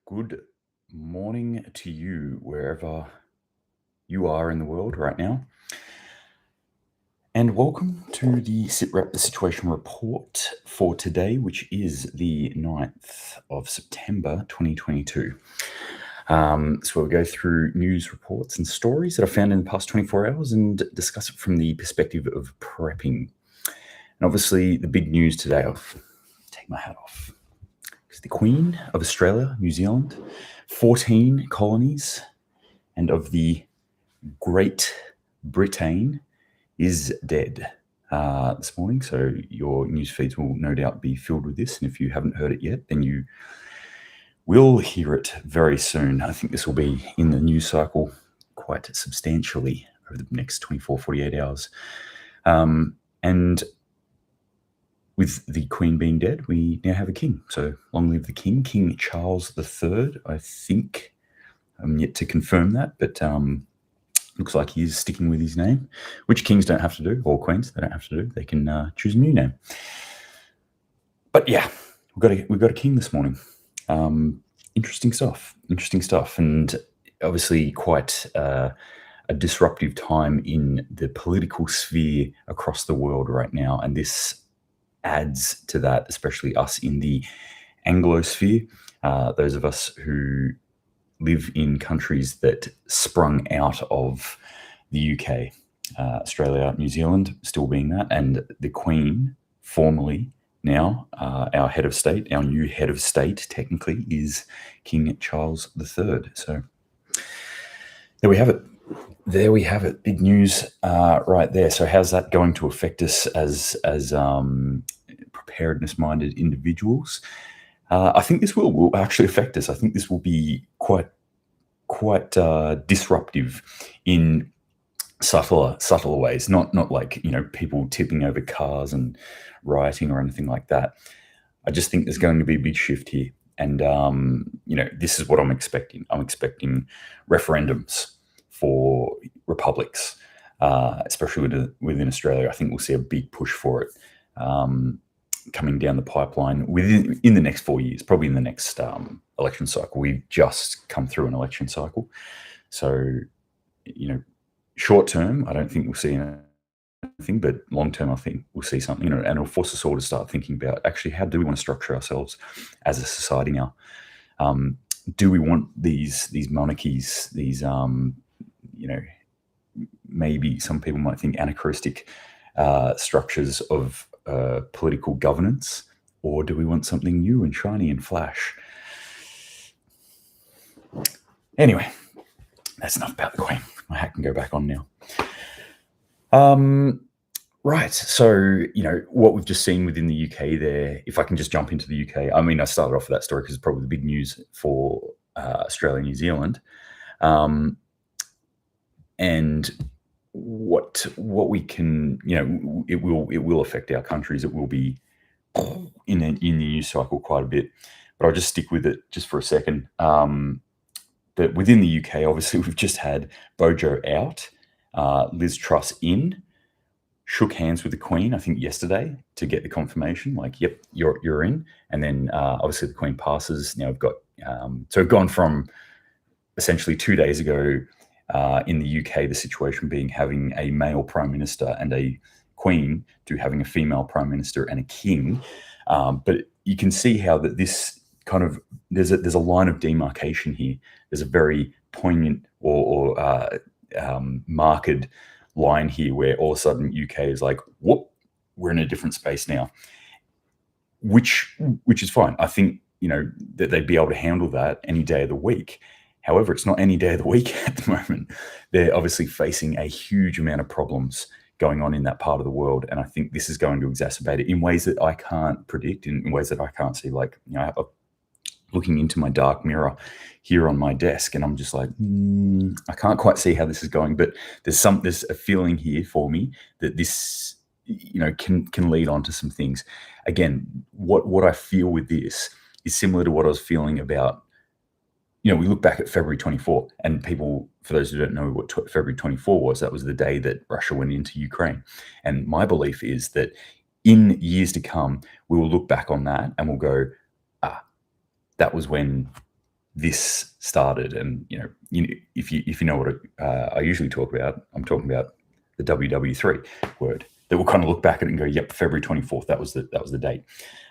Good morning to you, wherever you are in the world right now. And welcome to the SitRep, the Situation Report for today, which is the 9th of September 2022. So we'll go through news reports and stories that I found in the past 24 hours and discuss it from the perspective of prepping. And obviously, the big news today, I'll take my hat off, is the Queen of Australia, New Zealand, 14 colonies, and of the Great Britain is dead this morning. So your news feeds will no doubt be filled with this. And if you haven't heard it yet, then you will hear it very soon. I think this will be in the news cycle quite substantially over the next 24, 48 hours. And with the Queen being dead, we now have a king. So long live the king, King Charles III, I think. I'm yet to confirm that, but looks like he's sticking with his name, which kings don't have to do, or queens, they don't have to do. They can choose a new name. But yeah, we've got a king this morning. Interesting stuff, and obviously quite a disruptive time in the political sphere across the world right now, and this adds to that, especially us in the Anglosphere, those of us who live in countries that sprung out of the UK, Australia, New Zealand still being that, and the Queen, formally now, our head of state, our new head of state, technically, is King Charles III. So there we have it. Big news right there. So how's that going to affect us as preparedness-minded individuals? I think this will actually affect us. I think this will be quite disruptive in subtler ways. Not like people tipping over cars and rioting or anything like that. I just think there's going to be a big shift here, and this is what I'm expecting. I'm expecting referendums for republics, especially within Australia. I think we'll see a big push for it coming down the pipeline in the next 4 years, probably in the next election cycle. We've just come through an election cycle. So, short term, I don't think we'll see anything, but long term, I think we'll see something, and it'll force us all to start thinking about, actually, how do we want to structure ourselves as a society now? Do we want these monarchies, these, maybe some people might think anachronistic structures of political governance, or do we want something new and shiny and flash? Anyway, that's enough about the Queen. My hat can go back on now. Right, so what we've just seen within the UK there, if I can just jump into the UK, I mean, I started off with that story because it's probably the big news for Australia and New Zealand, and what we can, it will affect our countries. It will be in the news cycle quite a bit, but I'll just stick with it just for a second. But within the UK, obviously, we've just had Bojo out, Liz Truss in, shook hands with the Queen, I think yesterday, to get the confirmation, like, yep, you're in. And then obviously the Queen passes. Now we've got, so we've gone from essentially 2 days ago in the UK, the situation being having a male prime minister and a queen, to having a female prime minister and a king. But you can see how that this kind of, there's a line of demarcation here. There's a very poignant or marked line here where all of a sudden UK is like, whoop, we're in a different space now, which is fine. I think, that they'd be able to handle that any day of the week. However, it's not any day of the week at the moment. They're obviously facing a huge amount of problems going on in that part of the world, and I think this is going to exacerbate it in ways that I can't predict, in ways that I can't see. Like, I'm looking into my dark mirror here on my desk, and I'm just like, I can't quite see how this is going. But there's a feeling here for me that this, can lead on to some things. Again, what I feel with this is similar to what I was feeling about. We look back at February 24, and people, for those who don't know what February 24 was, that was the day that Russia went into Ukraine. And my belief is that in years to come, we will look back on that and we'll go, that was when this started. And if you know what I usually talk about, I'm talking about the WW3 word that will kind of look back at it and go, yep, February 24th, that was the date.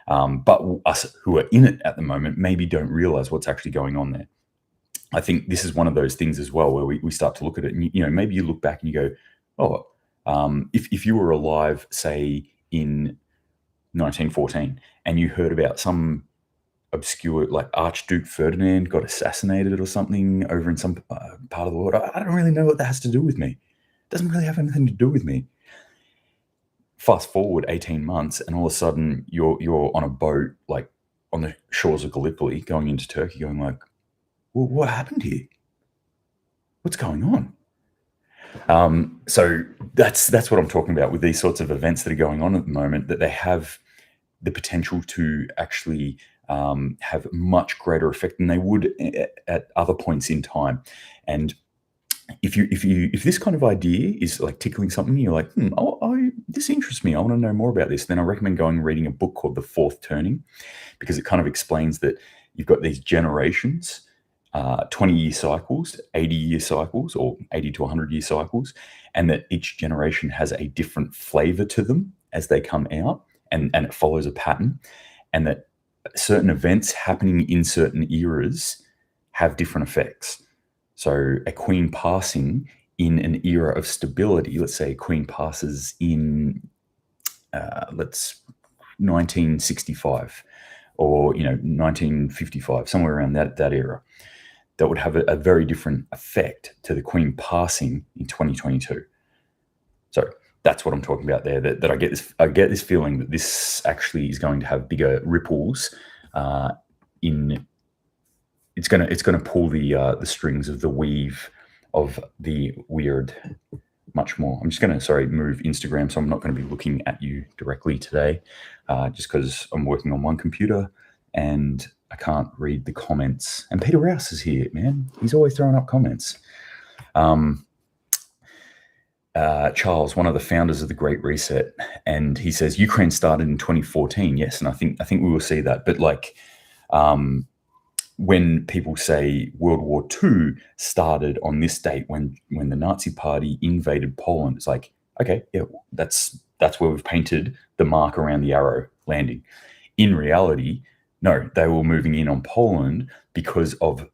But us who are in it at the moment maybe don't realize what's actually going on there. I think this is one of those things as well where we start to look at it, and maybe you look back and you go, oh, if you were alive, say in 1914, and you heard about some obscure, like Archduke Ferdinand got assassinated or something over in some part of the world, I don't really know what that has to do with me. It doesn't really have anything to do with me. Fast forward 18 months, and all of a sudden you're on a boat, like on the shores of Gallipoli, going into Turkey, going like, well, what happened here? What's going on? So that's what I'm talking about with these sorts of events that are going on at the moment, that they have the potential to actually have much greater effect than they would at other points in time. And if this kind of idea is like tickling something, you're like, this interests me, I want to know more about this, then I recommend going and reading a book called The Fourth Turning, because it kind of explains that you've got these generations, 20-year cycles, 80-year cycles, or 80 to 100-year cycles, and that each generation has a different flavor to them as they come out, and it follows a pattern, and that certain events happening in certain eras have different effects. So a queen passing in an era of stability, let's say a queen passes in 1965 or 1955, somewhere around that era, that would have a very different effect to the queen passing in 2022. So that's what I'm talking about there. That I get this feeling that this actually is going to have bigger ripples. It's going to pull the strings of the weave of the weird much more. I'm just going to move Instagram, so I'm not going to be looking at you directly today, just because I'm working on one computer and I can't read the comments. And Peter Rouse is here, man. He's always throwing up comments. Charles, one of the founders of the Great Reset, and he says Ukraine started in 2014. Yes, and I think we will see that. But like, when people say World War II started on this date, when the Nazi Party invaded Poland, it's like, okay, yeah, that's where we've painted the mark around the arrow landing. In reality, no, they were moving in on Poland because of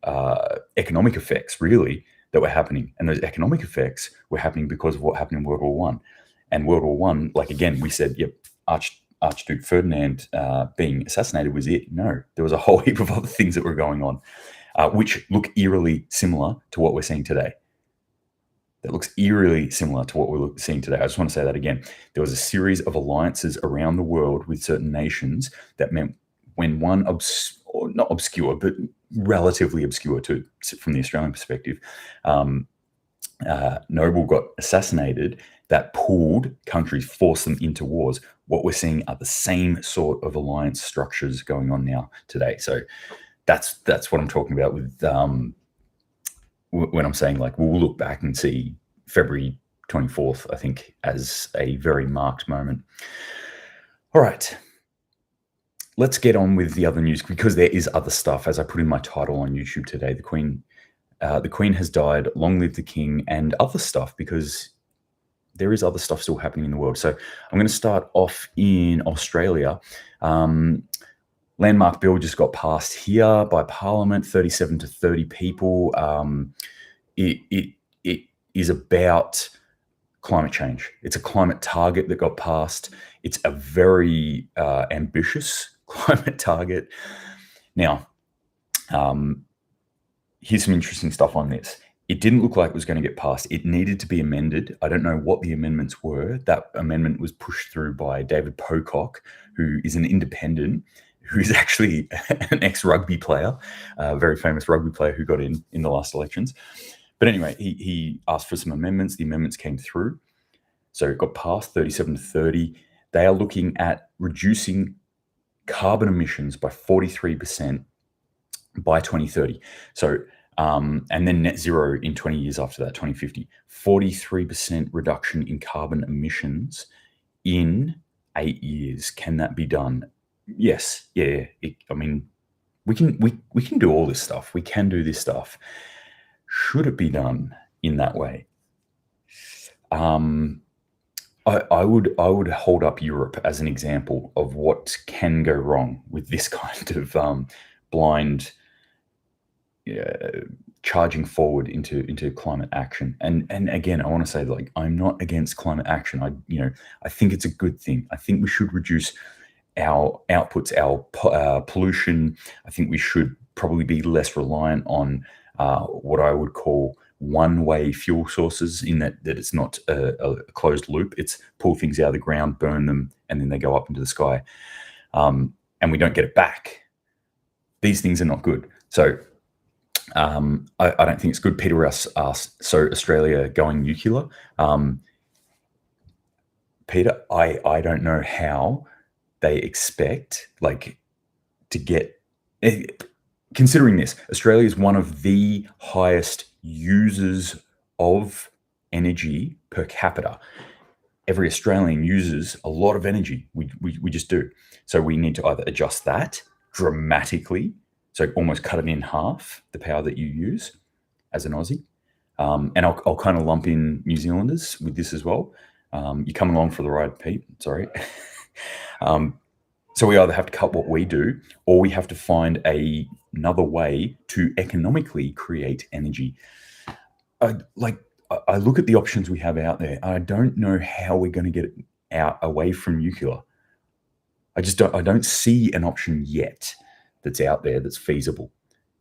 economic effects, really, that were happening. And those economic effects were happening because of what happened in World War One. And World War One, like, again, we said, yep, Archduke Ferdinand being assassinated was it. No, there was a whole heap of other things that were going on, which look eerily similar to what we're seeing today. That looks eerily similar to what we're seeing today. I just want to say that again. There was a series of alliances around the world with certain nations that meant when one, not obscure, but relatively obscure from the Australian perspective, noble got assassinated, that pulled countries, forced them into wars. What we're seeing are the same sort of alliance structures going on now today. So that's what I'm talking about with when I'm saying, like, we'll look back and see February 24th, I think, as a very marked moment. All right. Let's get on with the other news, because there is other stuff. As I put in my title on YouTube today, the Queen has died, long live the King, and other stuff, because there is other stuff still happening in the world. So I'm going to start off in Australia. Landmark bill just got passed here by Parliament, 37 to 30 people. It is about climate change. It's a climate target that got passed. It's a very ambitious climate target. Now, here's some interesting stuff on this. It didn't look like it was going to get passed. It needed to be amended. I don't know what the amendments were. That amendment was pushed through by David Pocock, who is an independent, who is actually an ex-rugby player, a very famous rugby player who got in the last elections. But anyway, he asked for some amendments. The amendments came through. So it got passed, 37 to 30. They are looking at reducing carbon emissions by 43% by 2030. So, and then net zero in 20 years after that, 2050. 43% reduction in carbon emissions in 8 years. Can that be done? Yes. Yeah. we can do all this stuff. We can do this stuff. Should it be done in that way? I would hold up Europe as an example of what can go wrong with this kind of blind charging forward into climate action. And again, I want to say, like, I'm not against climate action. I think it's a good thing. I think we should reduce our outputs, our pollution. I think we should probably be less reliant on what I would call one-way fuel sources, in that it's not a closed loop. It's pull things out of the ground, burn them, and then they go up into the sky, and we don't get it back. These things are not good. So I don't think it's good. Peter Rouse asked, so Australia going nuclear? Peter, I don't know how they expect, like, to get... Considering this, Australia is one of the highest users of energy per capita. Every Australian uses a lot of energy. We just do. So we need to either adjust that dramatically, so almost cut it in half, the power that you use as an Aussie. And I'll kind of lump in New Zealanders with this as well. You come along for the ride, Pete. Sorry. So we either have to cut what we do, or we have to find another way to economically create energy. I look at the options we have out there. I don't know how we're going to get out away from nuclear. I don't see an option yet that's out there that's feasible.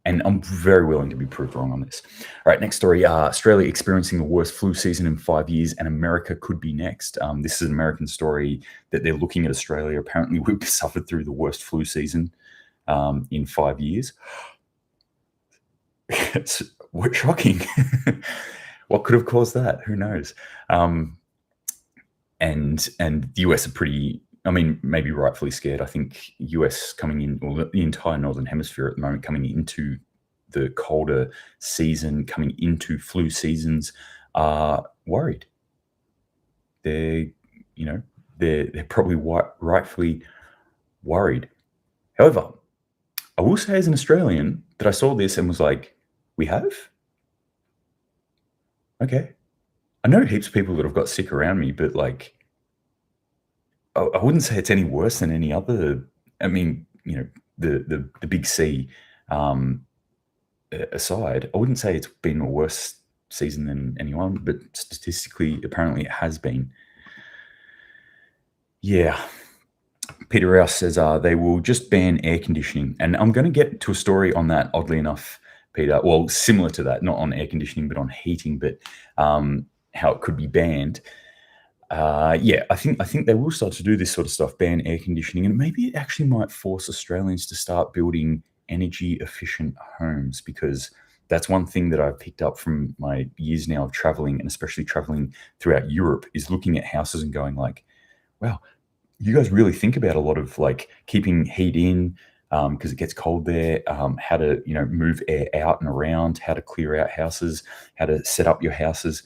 And I'm very willing to be proved wrong on this. All right, next story. Australia experiencing the worst flu season in 5 years, and America could be next. This is an American story that they're looking at Australia. Apparently, we've suffered through the worst flu season in 5 years. It's shocking. What could have caused that? Who knows? And the US are pretty... I mean, maybe rightfully scared. I think US coming in, or the entire Northern Hemisphere at the moment, coming into the colder season, coming into flu seasons, are worried. They're probably rightfully worried. However, I will say as an Australian that I saw this and was like, we have? Okay. I know heaps of people that have got sick around me, but like, I wouldn't say it's any worse than any other. I mean, the big C aside, I wouldn't say it's been a worse season than anyone, but statistically, apparently it has been. Yeah. Peter Rouse says they will just ban air conditioning. And I'm going to get to a story on that, oddly enough, Peter. Well, similar to that, not on air conditioning, but on heating, but how it could be banned. Yeah, I think they will start to do this sort of stuff, ban air conditioning, and maybe it actually might force Australians to start building energy efficient homes, because that's one thing that I've picked up from my years now of traveling, and especially traveling throughout Europe, is looking at houses and going like, wow, you guys really think about a lot of like keeping heat in because it gets cold there, how to move air out and around, how to clear out houses, how to set up your houses.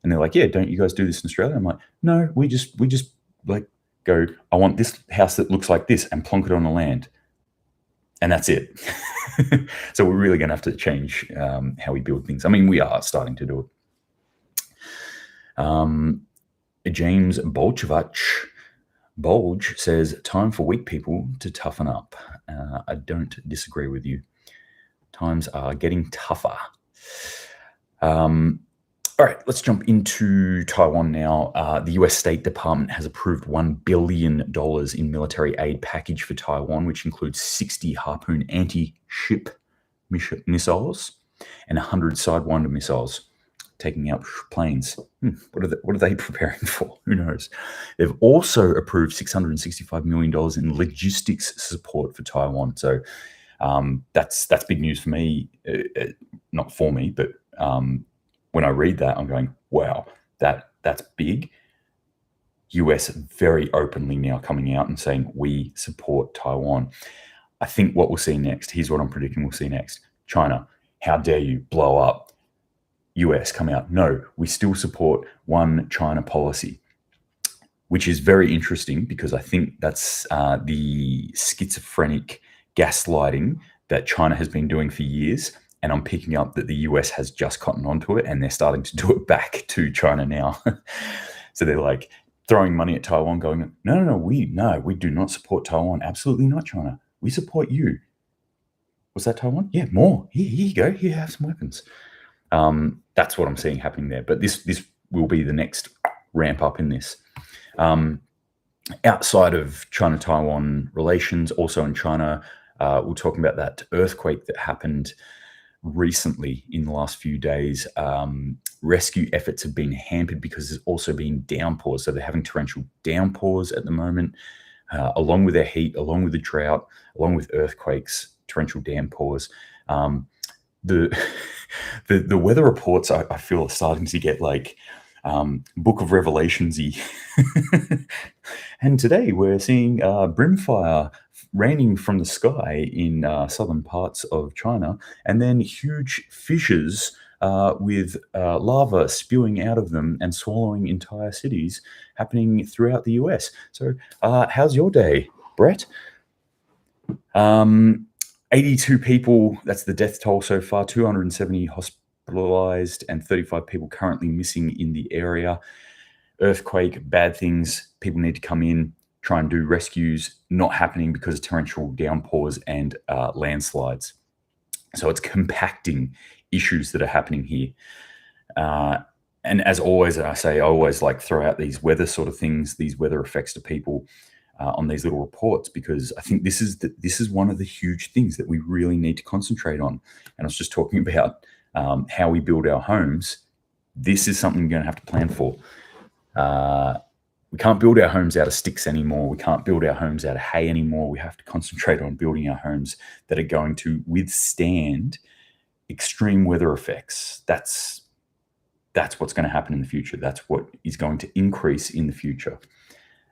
And they're like, yeah, don't you guys do this in Australia? I'm like, no, we just like go, I want this house that looks like this, and plonk it on the land. And that's it. So we're really going to have to change how we build things. I mean, we are starting to do it. James Bulge says, time for weak people to toughen up. I don't disagree with you. Times are getting tougher. All right, let's jump into Taiwan now. The US State Department has approved $1 billion in military aid package for Taiwan, which includes 60 Harpoon anti-ship missiles and 100 Sidewinder missiles, taking out planes. What are they preparing for? Who knows? They've also approved $665 million in logistics support for Taiwan. So that's big news for me. Not for me, but when I read that, I'm going, wow, that's big. US very openly now coming out and saying, we support Taiwan. I think what we'll see next, here's what I'm predicting we'll see next. China, how dare you blow up. US come out, no, we still support one China policy, which is very interesting because I think that's the schizophrenic gaslighting that China has been doing for years. And I'm picking up that the US has just gotten onto it, and they're starting to do it back to China now. So they're like throwing money at Taiwan, going, no, we do not support Taiwan. Absolutely not, China. We support you. Was that Taiwan? Yeah, more. Here you go. Here, have some weapons. That's what I'm seeing happening there. But this will be the next ramp up in this. Outside of China-Taiwan relations, also in China, we're talking about that earthquake that happened recently in the last few days. Rescue efforts have been hampered because there's also been downpours. So they're having torrential downpours at the moment, along with their heat, along with the drought, along with earthquakes, torrential downpours. The weather reports, I feel, are starting to get like Book of Revelations-y. And today we're seeing brimfire raining from the sky in southern parts of China, and then huge fissures with lava spewing out of them and swallowing entire cities happening throughout the US. So how's your day, Brett? 82 people, that's the death toll so far, 270 hospitalized and 35 people currently missing in the area. Earthquake, bad things, people need to come in, try and do rescues, not happening because of torrential downpours and landslides. So it's compacting issues that are happening here. And as always, I always like throw out these weather sort of things, these weather effects to people on these little reports, because I think this is one of the huge things that we really need to concentrate on. And I was just talking about how we build our homes. This is something you're going to have to plan for. We can't build our homes out of sticks anymore. We can't build our homes out of hay anymore. We have to concentrate on building our homes that are going to withstand extreme weather effects. That's what's going to happen in the future. That's what is going to increase in the future.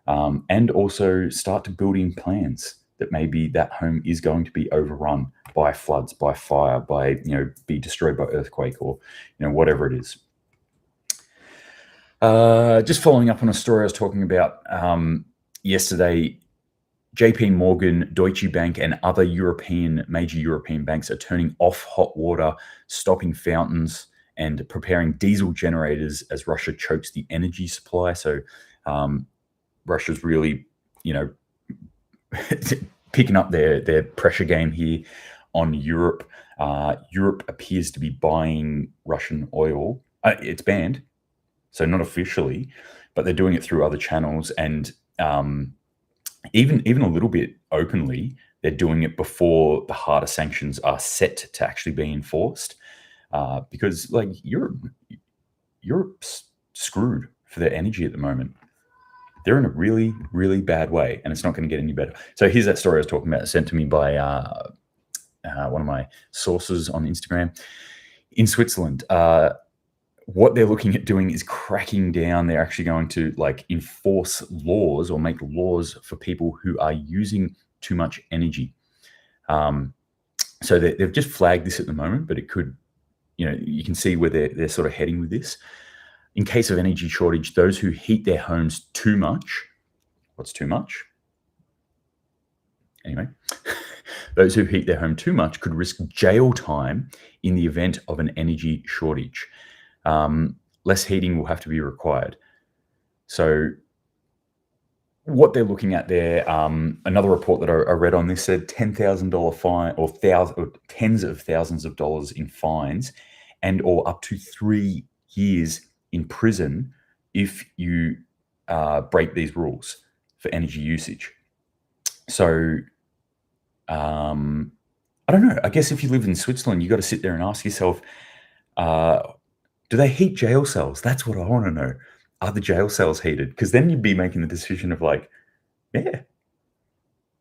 And also start to build in plans that maybe that home is going to be overrun by floods, by fire, by, be destroyed by earthquake, or, whatever it is. Just following up on a story I was talking about yesterday, JP Morgan, Deutsche Bank, and other major European banks are turning off hot water, stopping fountains, and preparing diesel generators as Russia chokes the energy supply. So Russia's really, picking up their pressure game here on Europe. Europe appears to be buying Russian oil. It's banned, so not officially, but they're doing it through other channels, and even a little bit openly, they're doing it before the harder sanctions are set to actually be enforced, because like Europe's screwed for their energy at the moment. They're in a really, really bad way, and it's not going to get any better. So here's that story I was talking about, sent to me by one of my sources on Instagram. In Switzerland, what they're looking at doing is cracking down. They're actually going to enforce laws or make laws for people who are using too much energy. So they've just flagged this at the moment, but it could, you can see where they're sort of heading with this. In case of energy shortage, those who heat their homes too much, what's too much? Anyway, those who heat their home too much could risk jail time in the event of an energy shortage. Less heating will have to be required. So what they're looking at there, another report that I read on this said $10,000 fine, or tens of thousands of dollars in fines, and or up to 3 years in prison if you break these rules for energy usage. So I don't know. I guess if you live in Switzerland, you got to sit there and ask yourself, do they heat jail cells? That's what I want to know. Are the jail cells heated? Because then you'd be making the decision of yeah,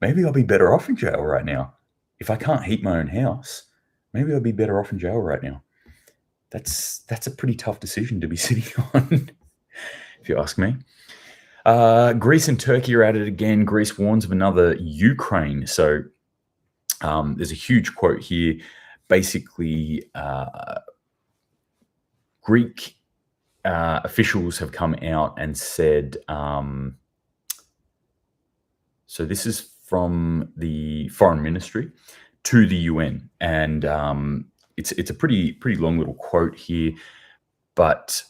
maybe I'll be better off in jail right now. If I can't heat my own house, maybe I'll be better off in jail right now. That's a pretty tough decision to be sitting on, if you ask me. Greece and Turkey are at it again. Greece warns of another Ukraine. So there's a huge quote here. Basically, Greek officials have come out and said, so this is from the foreign ministry. to the UN, and it's a pretty long little quote here, but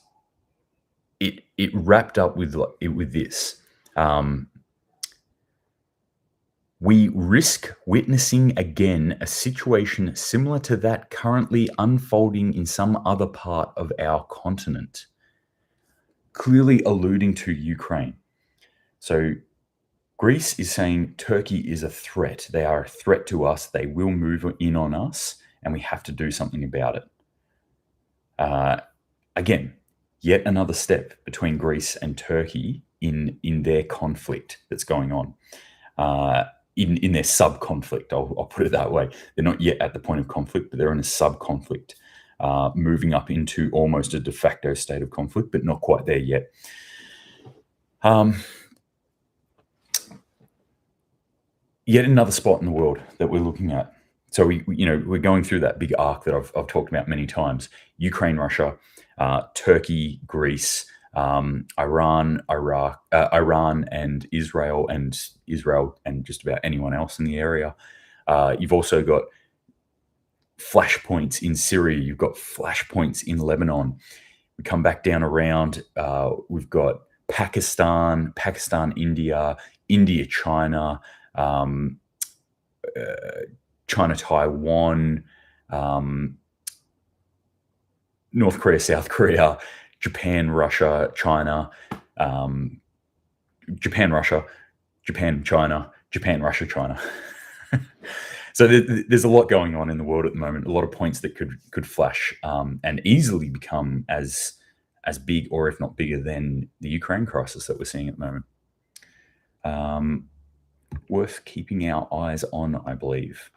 it wrapped up with this. We risk witnessing again a situation similar to that currently unfolding in some other part of our continent, clearly alluding to Ukraine. So Greece is saying Turkey is a threat. They are a threat to us. They will move in on us, and we have to do something about it. Again, yet another step between Greece and Turkey in their conflict that's going on. In their sub-conflict, I'll put it that way. They're not yet at the point of conflict, but they're in a sub-conflict, moving up into almost a de facto state of conflict, but not quite there yet. Yet another spot in the world that we're looking at. So we're going through that big arc that I've talked about many times: Ukraine, Russia, Turkey, Greece, Iran, Iraq, Iran, and Israel and just about anyone else in the area. You've also got flashpoints in Syria. You've got flashpoints in Lebanon. We come back down around. We've got Pakistan, India, China, China, Taiwan, North Korea, South Korea, Japan, Russia, China, Japan, Russia, Japan, China, Japan, Russia, China. So there's a lot going on in the world at the moment, a lot of points that could flash and easily become as big, or if not bigger, than the Ukraine crisis that we're seeing at the moment. Worth keeping our eyes on, I believe.